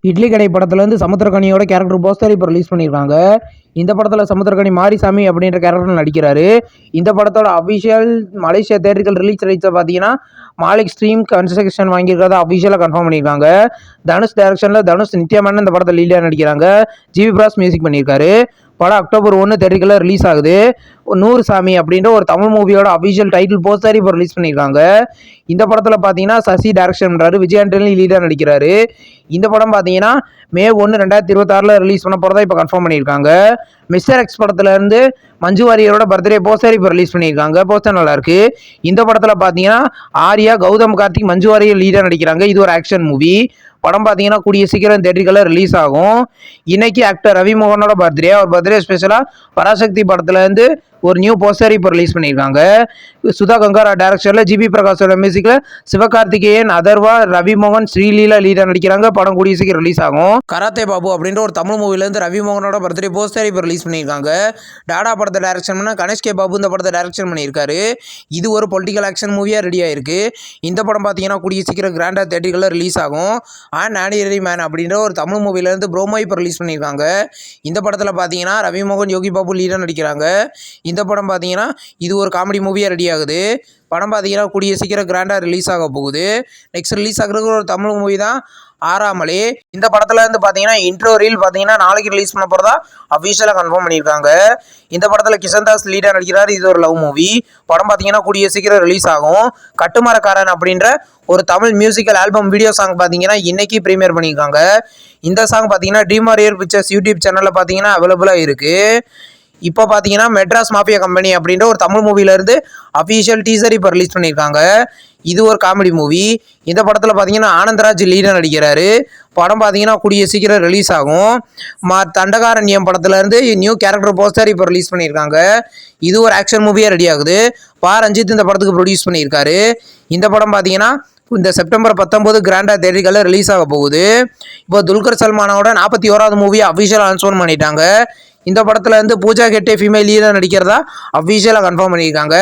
இட்லி கடை படத்துலேருந்து சமுத்திரக்கனியோட character poster இப்போ ரிலீஸ் பண்ணியிருக்காங்க. இந்த படத்தில் சமுத்திரக்கனி மாரிசாமி அப்படின்ற கேரக்டர் நடிக்கிறாரு. இந்த படத்தோட அஃபிஷியல் மலேசியா தேட்டர்கள் ரிலீஸ் ரைட்ஸை பார்த்தீங்கன்னா மாலிக் ஸ்ட்ரீம் கன்ஸ்ட்ரக்ஷன் வாங்கியிருக்கிறதா அஃபிஷியலாக கன்ஃபார்ம் பண்ணியிருக்காங்க. தனுஷ் டைரக்ஷனில் தனுஷ் நித்யாமேனன் இந்த படத்தில் லீடாக நடிக்கிறாங்க. ஜிவி பிரகாஷ் மியூசிக் பண்ணியிருக்காரு. படம் அக்டோபர் 1 தேட்டருக்குள்ள ரிலீஸ் ஆகுது. 100 சாமி அப்படின்ற ஒரு தமிழ் மூவியோட அஃபிஷியல் டைட்டில் போஸ்டர் இப்போ ரிலீஸ் பண்ணியிருக்காங்க. இந்த படத்தில் பார்த்தீங்கன்னா சசி டைரக்ஷன் பண்ணுறாரு. விஜய் ஆண்டனி லீடாக நடிக்கிறாரு. இந்த படம் பார்த்தீங்கன்னா மே 1 2026 ரிலீஸ் பண்ண போகிறதா இப்போ கன்ஃபார்ம் பண்ணியிருக்காங்க. மிஸ்டர் எக்ஸ் படத்துலேருந்து மஞ்சு வாரியரோட பர்த்டே போஸ்டர் இப்போ ரிலீஸ் பண்ணியிருக்காங்க. போஸ்டர் நல்லாயிருக்கு. இந்த படத்தில் பார்த்தீங்கன்னா ஆர்யா, கௌதம் கார்த்திக், மஞ்சு வாரியர் லீடாக நடிக்கிறாங்க. இது ஒரு ஆக்ஷன் மூவி. படம் பார்த்தீங்கன்னா கூடிய சீக்கிரம் தேட்டருக்குள்ள ரிலீஸ் ஆகும். இன்னைக்கு ஆக்டர் ரவி மோகனோட பர்த்டே. அவர் பர்த்டே ஸ்பெஷலாக பராசக்தி படத்துலேருந்து ஒரு நியூ போஸ்டர் இப்போ ரிலீஸ் பண்ணியிருக்காங்க. சுதா கங்காரா டைரக்ஷனில் ஜிபி பிரகாஷோட மியூசிக்கில் சிவகார்த்திகேயன், அதர்வா, ரவி மோகன், ஸ்ரீலீலா லீடாக நடிக்கிறாங்க. படம் கூடிய சீக்கிரம் ரிலீஸ் ஆகும். கராத்தே பாபு அப்படின்ற ஒரு தமிழ் மூவிலேருந்து ரவி மோகனோட பர்த்டே போஸ்டர் இப்போ ரிலீஸ் பண்ணியிருக்காங்க. டாடா படத்தை டைரக்ஷன் பண்ண கணேஷ் கே பாபு இந்த படத்தை டைரக்ஷன் பண்ணியிருக்காரு. இது ஒரு பொலிட்டிக்கல் ஆக்ஷன் மூவியாக ரெடி ஆயிருக்கு. இந்த படம் பார்த்தீங்கன்னா கூடிய சீக்கிரம் கிராண்டாக தேட்டருக்குள்ள ரிலீஸ் ஆகும். அண்ட் ஆர்டினரி மேன் அப்படின்ற ஒரு தமிழ் மூவிலேருந்து ப்ரோமோ இப்போ ரிலீஸ் பண்ணியிருக்காங்க. இந்த படத்தில் பார்த்தீங்கன்னா ரவி மோகன், யோகி பாபு லீடாக நடிக்கிறாங்க. இந்த படம் பார்த்தீங்கன்னா இது ஒரு காமெடி மூவியாக ரெடி ஆகுது. படம் பார்த்தீங்கன்னா கூடிய சீக்கிரம் கிராண்டாக ரிலீஸ் ஆக போகுது. நெக்ஸ்ட் ரிலீஸ் ஆகிறது ஒரு தமிழ் மூவி தான் ஆறாமலே. இந்த படத்தில் வந்து பார்த்தீங்கன்னா இன்ட்ரோ ரீல் பார்த்தீங்கன்னா நாளைக்கு ரிலீஸ் பண்ண போகிறதா அஃபிஷியலாக கன்ஃபார்ம் பண்ணியிருக்காங்க. இந்த படத்தில் கிஷன்தாஸ் லீடாக நடிக்கிறார். இது ஒரு லவ் மூவி. படம் பார்த்தீங்கன்னா கூடிய சீக்கிரம் ரிலீஸ் ஆகும். கட்டுமரக்காரன் அப்படின்ற ஒரு Tamil musical album video song பார்த்தீங்கன்னா இன்னைக்கு ப்ரீமியர் பண்ணியிருக்காங்க. இந்த சாங் பார்த்தீங்கன்னா ட்ரீம் வாரியர் பிக்சர்ஸ் யூடியூப் சேனலில் பார்த்தீங்கன்னா அவைலபிளாக இருக்குது. இப்போ பார்த்தீங்கன்னா மெட்ராஸ் மாஃபியா கம்பெனி அப்படின்ற ஒரு தமிழ் மூவிலேருந்து அஃபிஷியல் டீசர் இப்போ ரிலீஸ் பண்ணியிருக்காங்க. இது ஒரு காமெடி மூவி. இந்த படத்தில் பார்த்தீங்கன்னா ஆனந்தராஜ் லீடாக நடிக்கிறாரு. படம் பார்த்தீங்கன்னா கூடிய சீக்கிரம் ரிலீஸ் ஆகும். தண்டகாரண்யம் படத்துலேருந்து நியூ கேரக்டர் போஸ்டர் இப்போ ரிலீஸ் பண்ணியிருக்காங்க. இது ஒரு ஆக்ஷன் மூவியாக ரெடி ஆகுது. ரஞ்சித் இந்த படத்துக்கு ப்ரொடியூஸ் பண்ணியிருக்காரு. இந்த படம் பார்த்தீங்கன்னா இந்த செப்டம்பர் 19 கிராண்டாக தேட்டருக்குள்ள ரிலீஸ் ஆக போகுது. இப்போ துல்கர் சல்மானோட 41வது மூவியை அஃபிஷியலாக அனௌன்ஸ் பண்ணிட்டாங்க. இந்த படத்தில் வந்து பூஜா ஹெக்டே ஃபீமேல் லீடாக நடிக்கிறதா அஃபிஷியலாக கன்ஃபார்ம் பண்ணியிருக்காங்க.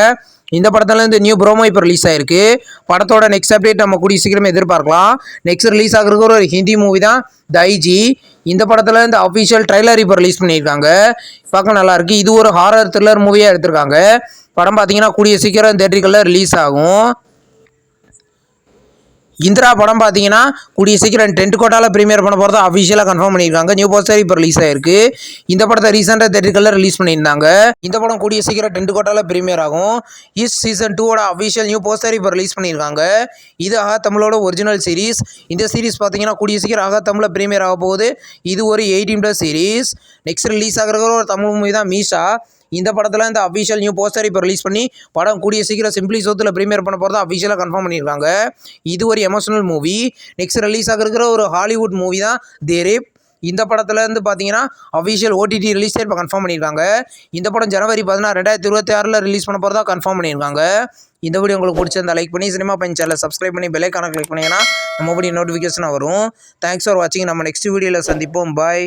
இந்த படத்துலேருந்து நியூ ப்ரோமோ இப்போ ரிலீஸ் ஆயிருக்கு. படத்தோட நெக்ஸ்ட் அப்டேட் நம்ம கூடிய சீக்கிரமே எதிர்பார்க்கலாம். நெக்ஸ்ட் ரிலீஸ் ஆகிறதுக்கு ஒரு ஹிந்தி மூவி தான் தைஜி. இந்த படத்தில் இந்த அஃபிஷியல் ட்ரைலர் இப்போ ரிலீஸ் பண்ணியிருக்காங்க. பார்க்க நல்லாயிருக்கு. இது ஒரு ஹாரர் த்ரில்லர் மூவியாக எடுத்திருக்காங்க. படம் பார்த்தீங்கன்னா கூடிய சீக்கிரம் தேட்டருக்குள்ள ரிலீஸ் ஆகும். இந்திரா படம் பார்த்தீங்கன்னா கூடிய சீக்கிரம் டென்ட் கோட்டாவில் ப்ரீமியர் பண்ண போகிறதா அஃபிஷியலாக கன்ஃபார்ம் பண்ணியிருக்காங்க. நியூ போஸ்டர் இப்போ ரிலீஸ் ஆயிருக்கு. இந்த படத்தை ரீசெண்டாக தேட்டருக்குள்ள ரிலீஸ் பண்ணியிருந்தாங்க. இந்த படம் கூடிய சீக்கிரம் டென்ட் கோட்டாவில் ப்ரீமியர் ஆகும். சீசன் 2 அஃபிஷியல் நியூ போஸ்டர் இப்போ ரிலீஸ் பண்ணியிருக்காங்க. இது ஆகா தமிழோட ஒரிஜினல் சீரிஸ். இந்த சீரிஸ் பார்த்தீங்கன்னா கூடிய சீக்கிரம் ஆகா தமிழில் ப்ரீமியர் ஆக போகுது. இது ஒரு 18+ சீரிஸ். நெக்ஸ்ட் ரிலீஸ் ஆகிற ஒரு தமிழ் மூவி தான் மீஷா. இந்த படத்தில் இந்த அஃபிஷியல் நியூ போஸ்டர் இப்போ ரிலீஸ் பண்ணி படம் கூடிய சீக்கிரம் சிம்பிளி சோத்தில் ப்ரீமியர் பண்ண போகிறதா அஃபிஷியலாக கன்ஃபார்ம் பண்ணியிருக்காங்க. இது ஒரு எமோஷனல் மூவி. நெக்ஸ்ட் ரிலீஸ் ஆகிற ஒரு ஹாலிவுட் மூவி தான் தி ரேப். இந்த படத்தில் வந்து பார்த்தீங்கன்னா அஃபிஷியல் OTT ரிலீஸ் இப்போ கன்ஃபார்ம் பண்ணியிருக்காங்க. இந்த படம் ஜனவரி 16 2026 ரிலீஸ் பண்ண போகிறதா கன்ஃபார்ம் பண்ணியிருக்காங்க. இந்த வீடியோ உங்களுக்கு பிடிச்சிருந்தா லைக் பண்ணி சினிமா பையன் சேனலை சப்ஸ்கிரைப் பண்ணி பெல் ஐகானை கிளிக் பண்ணிங்கன்னா நம்ம நோட்டிஃபிகேஷன் வரும். தேங்க்ஸ் ஃபார் வாட்சிங். நம்ம நெக்ஸ்ட் வீடியோவில் சந்திப்போம். பாய்.